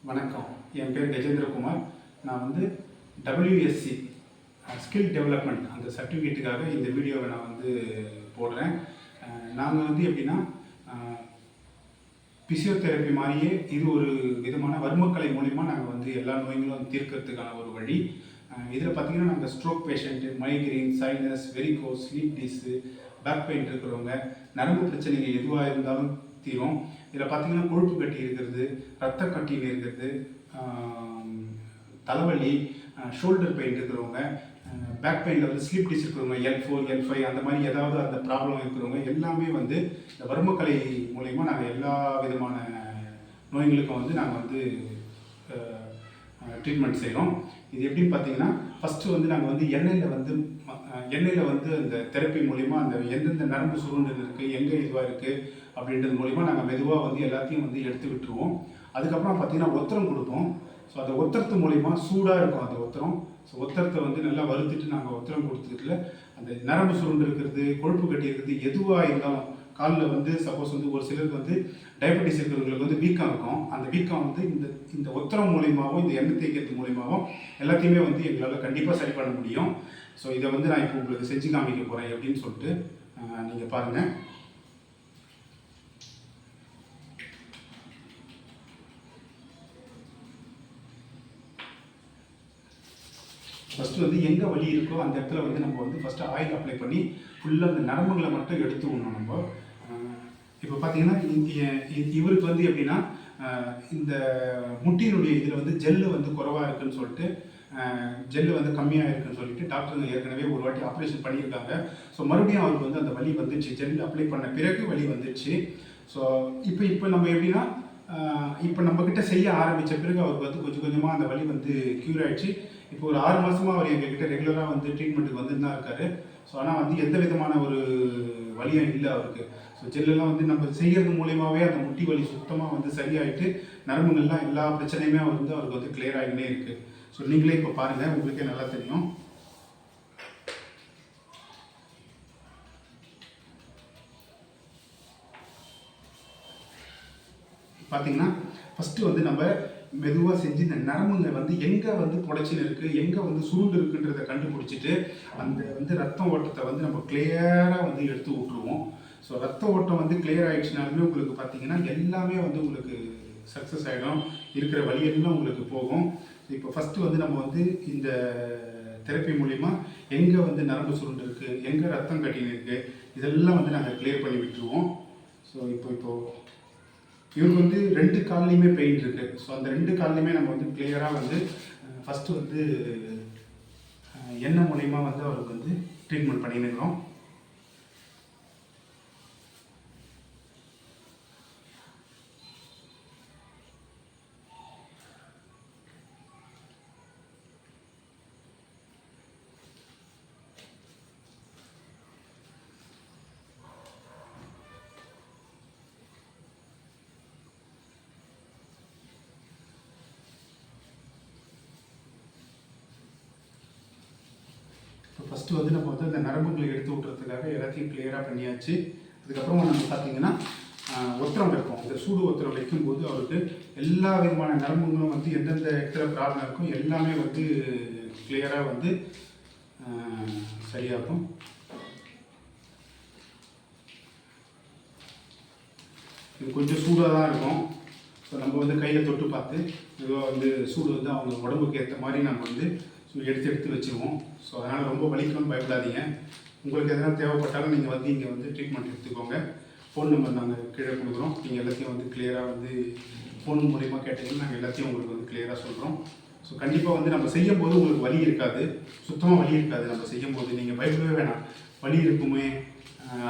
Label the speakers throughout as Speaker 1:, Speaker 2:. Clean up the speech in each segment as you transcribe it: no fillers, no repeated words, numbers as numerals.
Speaker 1: வணக்கம். என் பேர் கஜேந்திரகுமார். நான் வந்து WSC ஸ்கில் டெவலப்மெண்ட் அந்த சர்டிஃபிகேட்டுக்காக இந்த வீடியோவை நான் வந்து போடுறேன். நாங்கள் வந்து எப்படின்னா பிசியோதெரப்பி மாதிரியே இது ஒரு விதமான வர்மக்கலை மூலிமா நாங்கள் வந்து எல்லா நோய்களும் தீர்க்கறதுக்கான ஒரு வழி. இதில் பார்த்திங்கன்னா நாங்கள் stroke patient, migraine, sinus, varicose, sleep டிஸு, பேக் பெயின் இருக்கிறவங்க, நரம்பு பிரச்சனைகள் எதுவாக இருந்தாலும் தீரும். இதில் பார்த்திங்கன்னா கொழுப்பு கட்டி இருக்கிறது, ரத்த கட்டியில் இருக்கிறது, தலைவலி, ஷோல்டர் பெயின் இருக்கிறவங்க, பேக் பெயினில் வந்து ஸ்லீப் டிஸ் இருக்கிறவங்க, L4, L5 அந்த மாதிரி ஏதாவது அந்த ப்ராப்ளம் இருக்கிறவங்க எல்லாமே வந்து இந்த வர்மக்கலை மூலயமா நாங்கள் எல்லா விதமான நோய்களுக்கும் வந்து நாங்கள் வந்து ட்ரீட்மெண்ட் செய்கிறோம். இது எப்படின்னு பார்த்தீங்கன்னா, ஃபஸ்ட்டு வந்து நாங்கள் வந்து எண்ணெயில் வந்து அந்த தெரப்பி மூலிமா அந்த எந்தெந்த நரம்பு சுருண்டு இருக்குது, எங்கே இதுவாக இருக்குது அப்படின்றது மூலிமா நாங்கள் மெதுவாக வந்து எல்லாத்தையும் வந்து எடுத்து விட்டுருவோம். அதுக்கப்புறம் பார்த்திங்கன்னா ஒத்தரம் கொடுப்போம். ஸோ அந்த ஒத்தரத்து மூலிமா சூடாக இருக்கும் அந்த ஒத்தரம். ஸோ ஒத்தரத்தை வந்து நல்லா வறுத்துட்டு நாங்கள் ஒத்தரம் கொடுத்துட்டுல அந்த நரம்பு சுருண்டு இருக்கிறது, கொழுப்பு கட்டி இருக்கிறது எதுவாக இருந்தாலும், காலில் வந்து சப்போஸ் வந்து ஒரு சிலருக்கு வந்து டயபெட்டிஸ் இருக்கிறவங்களுக்கு வந்து வீக்கம் இருக்கும். அந்த வீக்கம் வந்து இந்த ஒத்தரம் மூலியமாகவும் இந்த எண்ணெய் தேய்க்கிறது மூலியமாகவும் எல்லாத்தையுமே வந்து எங்களால் கண்டிப்பாக சரி பண்ண முடியும். ஸோ இதை வந்து நான் இப்போ உங்களுக்கு செஞ்சு காமிக்க போகிறேன் எப்படின்னு சொல்லிட்டு நீங்கள் பாருங்கள். ஃபஸ்ட்டு வந்து எங்கே வலி இருக்கோ அந்த இடத்துல வந்து நம்ம வந்து ஃபஸ்ட்டு ஆயில் அப்ளை பண்ணி ஃபுல்லாக அந்த நரம்புகளை மட்டும் எடுத்து விடணும். நம்ம இப்போ பார்த்தீங்கன்னா இவருக்கு வந்து எப்படின்னா இந்த முட்டியினுடைய இதில் வந்து ஜெல்லு வந்து குறைவாக இருக்குதுன்னு சொல்லிட்டு, ஜெல்லு வந்து கம்மியாக இருக்குதுன்னு சொல்லிட்டு டாக்டருங்க ஏற்கனவே ஒரு வாட்டி ஆப்ரேஷன் பண்ணியிருக்காங்க. ஸோ மறுபடியும் அவருக்கு வந்து அந்த வலி வந்துடுச்சு, ஜெல்லு அப்ளை பண்ண பிறகு வலி வந்துடுச்சு. ஸோ இப்போ நம்ம எப்படின்னா இப்போ நம்மக்கிட்ட செய்ய ஆரம்பித்த பிறகு அவருக்கு வந்து கொஞ்சம் கொஞ்சமாக அந்த வலி வந்து க்யூர் ஆகிடுச்சு. இப்போ ஒரு 6 மாதமாக அவர் எங்ககிட்ட ரெகுலராக வந்து ட்ரீட்மெண்ட்டுக்கு வந்துட்டு தான் இருக்கார். ஸோ ஆனால் வந்து எந்த விதமான ஒரு வலியும் இல்லை அவருக்கு. ஸோ ஜெல்லெல்லாம் வந்து நம்ம செய்கிறது மூலியமாகவே அந்த முட்டி வலி சுத்தமாக வந்து சரியாயிட்டு நரம்புகள்லாம் எல்லா பிரச்சனையுமே அவருக்கு வந்து கிளியர் ஆகினே இருக்குது. ஸோ நீங்களே இப்போ பாருங்கள், உங்களுக்கே நல்லா தெரியும். பார்த்தீங்கன்னா ஃபஸ்ட்டு வந்து நம்ம மெதுவாக செஞ்சு இந்த நரம்புங்க வந்து எங்கே வந்து புடைச்சின்னு இருக்குது, எங்கே வந்து சுருண்டு இருக்குன்றதை கண்டுபிடிச்சிட்டு அந்த வந்து ரத்த ஓட்டத்தை வந்து நம்ம கிளியராக வந்து எடுத்து விட்ருவோம். ஸோ ரத்த ஓட்டம் வந்து கிளியர் ஆகிடுச்சுனாலுமே உங்களுக்கு பார்த்தீங்கன்னா எல்லாமே வந்து உங்களுக்கு சக்ஸஸ் ஆகிடும், இருக்கிற வழியெல்லாம் உங்களுக்கு போகும். இப்போ ஃபஸ்ட்டு வந்து நம்ம வந்து இந்த தெரப்பி மூலிமா எங்கே வந்து நரம்பு சுருண்டு இருக்குது, எங்கே ரத்தம் கட்டின்னு இருக்குது, இதெல்லாம் வந்து நாங்கள் கிளியர் பண்ணி விட்டுருவோம். ஸோ இப்போது இவருக்கு வந்து 2 கால்லையுமே பெயின் இருக்குது. ஸோ அந்த 2 கால்லையுமே நம்ம வந்து கிளியராக வந்து ஃபஸ்ட்டு வந்து எண்ணெய் மூலிமா வந்து அவருக்கு வந்து ட்ரீட்மெண்ட் பண்ணியிருக்கிறோம். இப்போ ஃபஸ்ட்டு வந்து நம்ம வந்து அந்த நரம்புகளை எடுத்து விட்டுறதுக்காக எல்லாத்தையும் கிளியராக பண்ணியாச்சு. அதுக்கப்புறம் நம்ம பார்த்தீங்கன்னா ஒத்தரம் வைப்போம். இந்த சூடு ஒத்தரம் வைக்கும்போது அவருக்கு எல்லா விதமான நரம்புகளும் வந்து எந்தெந்த இடத்துல ப்ராப்ளம் இருக்கும் எல்லாமே வந்து கிளியராக வந்து சரியாகும். இது கொஞ்சம் சூடாக தான் இருக்கும். ஸோ நம்ம வந்து கையில் தொட்டு பார்த்து இதுவாக வந்து சூடு வந்து அவங்க உடம்புக்கு ஏற்ற மாதிரி நம்ம வந்து எடுத்து வச்சுருவோம். ஸோ அதனால் ரொம்ப வலிக்கணும்னு பயப்படாதீங்க. உங்களுக்கு எதனா தேவைப்பட்டாலும் நீங்கள் வந்து இங்கே வந்து ட்ரீட்மெண்ட் எடுத்துக்கோங்க. ஃபோன் நம்பர் நாங்கள் கீழே கொடுக்குறோம். நீங்கள் எல்லாத்தையும் வந்து கிளியராக வந்து ஃபோன் மூலிமா கேட்டிங்கன்னா நாங்கள் எல்லாத்தையும் உங்களுக்கு வந்து கிளியராக சொல்கிறோம். ஸோ கண்டிப்பாக வந்து நம்ம செய்யும்போது உங்களுக்கு வலி இருக்காது, சுத்தமாக வலி இருக்காது. நம்ம செய்யும்போது நீங்கள் பயப்படவே வேணாம், வலி இருக்குமே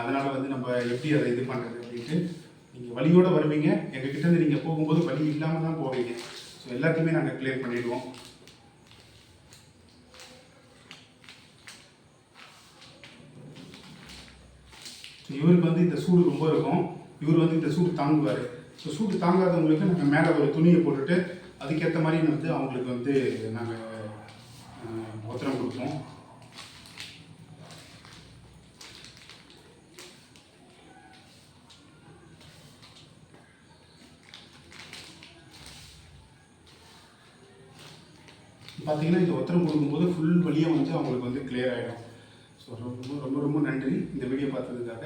Speaker 1: அதனால் வந்து நம்ம எப்படி அதை இது பண்ணுறது அப்படின்ட்டு நீங்கள் வலியோடு வருவீங்க. எங்ககிட்டேருந்து நீங்கள் போகும்போது வலி இல்லாமல் தான் போவீங்க. ஸோ எல்லாத்தையுமே நாங்கள் கிளியர் பண்ணிவிடுவோம். இவருக்கு வந்து இந்த சூடு ரொம்ப இருக்கும், இவர் வந்து இந்த சூடு தாங்குவார். ஸோ சூடு தாங்காதவங்களுக்கு நாங்கள் மேலே ஒரு துணியை போட்டுட்டு அதுக்கேற்ற மாதிரி வந்து அவங்களுக்கு வந்து நாங்கள் ஒத்தரம் கொடுப்போம். பார்த்தீங்கன்னா இந்த ஒத்தரம் கொடுக்கும்போது ஃபுல் வலியாக வந்து அவங்களுக்கு வந்து கிளியர் ஆகிடும். ஸோ ரொம்ப ரொம்ப ரொம்ப நன்றி இந்த வீடியோ பார்த்ததுக்காக.